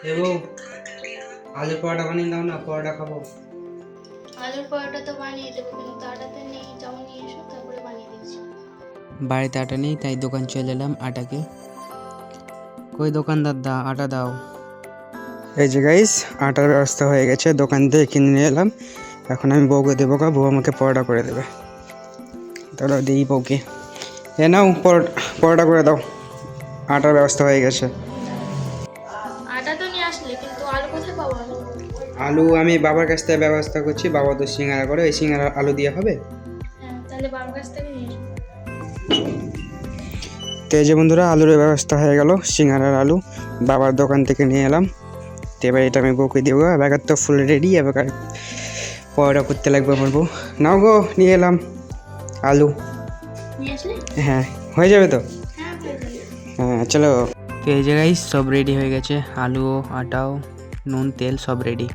এবো আলু পরোটা বানিয়ে দাও না, পরোটা খাবো। আলুর পরোটা তো বানিয়ে দেবো, কিন্তু আটাতে নেই। যাও নিয়ে এসো, তারপরে বানিয়ে দিচ্ছি। বাড়িতে আটা নেই, তাই দোকান চলে এলাম আটাকে। কই দোকানদার, আটা দাও। এই যে গাইস, আটার ব্যবস্থা হয়ে গেছে, দোকান থেকে কিনে নিয়ে এলাম। এখন আমি বউকে দেবো, বউ আমাকে পরোটা করে দেবে। তাহলে দিই বউকে। এ নাও পরোটা করে দাও, আটার ব্যবস্থা হয়ে গেছে। আটা তো নিয়ে আসলে, কিন্তু আলু কোথায় পাবো আমি? আলু আমি বাবার কাছ থেকে ব্যবস্থা করছি, বাবা তো সিঙ্গারা করে, এই সিঙ্গারা আলু দিয়ে হবে। হ্যাঁ, তাহলে বাবার কাছ থেকে নিয়ে এসো। তো এই যে বন্ধুরা, আলুর ব্যবস্থা হয়ে গেল, সিঙ্গারার আলু বাবার দোকান থেকে নিয়ে এলাম। তো এবার এটা আমি বউকে দেবো। এবার তো ফুল রেডি, এবার পরোটা করতে লাগবে আমার বউ। নাও গো, নিয়ে এলাম আলু। নিয়ে আসলে? হ্যাঁ, হয়ে যাবে তো। হ্যাঁ, হয়ে যাবে। হ্যাঁ চলো। তো এই জায়গায় সব রেডি হয়ে গেছে, আলুও, আটাও, নুন, তেল সব রেডি।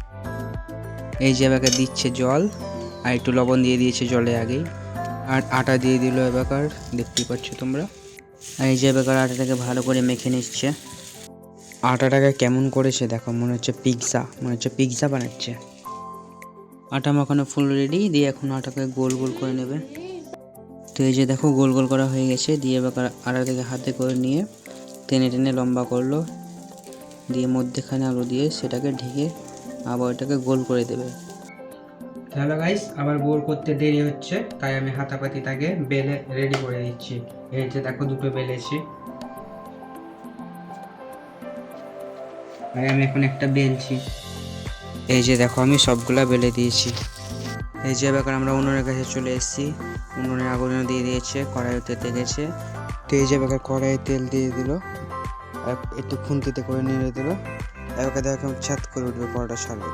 এই যে এবার দিচ্ছে জল, আর একটু লবণ দিয়ে দিয়েছে জলে আগেই, আর আটা দিয়ে দিল এবার, দেখতেই পাচ্ছ তোমরা। আর এই যে এবার আটাটাকে ভালো করে মেখে নিচ্ছে। আটাটাকে কেমন করেছে দেখো, মনে হচ্ছে পিৎজা বানাচ্ছে। আটা মাখানো ফুল রেডি, দিয়ে এখন আটাকে গোল গোল করে নেবে। তো এই যে দেখো গোল গোল করা হয়ে গেছে, দিয়ে এবার আটা থেকে হাতে করে নিয়ে টেনে টেনে লম্বা করলো, দিয়ে মধ্যেখানে আলু দিয়ে সেটাকে ঢেকে আবার এটাকে গোল করে দেবে। হ্যালো গাইস, আবার গোল করতে দেরি হচ্ছে, তাই আমি হাতাপাতি তাকে বেলে রেডি করে দিচ্ছি। এই যে দেখো দুটো বেলেছি, আমি এখন একটা বেলছি। এই যে দেখো আমি সবগুলা বেলে দিয়েছি। এই যে এবার আমরা উনুনের কাছে চলে এসেছি, উনুনে আগুন দিয়ে দিয়েছে, কড়াইতে গেছে। তো এই যে এবার কড়াইয়ে তেল দিয়ে দিল, একটু খুন্তিতে করে নেড়ে দিল। এবার দেখো ছাদ করে উঠবে পরোটা সারবে।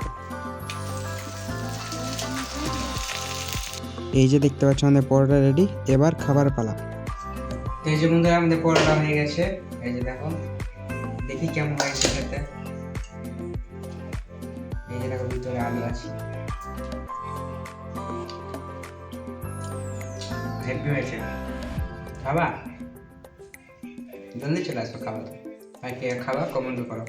এই যে দেখতে পাচ্ছ আমাদের পরোটা রেডি, এবার খাবার পালা। এই যে বন্ধুরা আমাদের পরোটা হয়ে গেছে, এই যে দেখো, দেখি কেমন হয়েছে খেতে। এই যে দেখো ভিতরে আলু আছে, হেভি হয়েছে। খাবা? জলদি চলে আসো খাবার। আর কে খাবা কমেন্ট করো।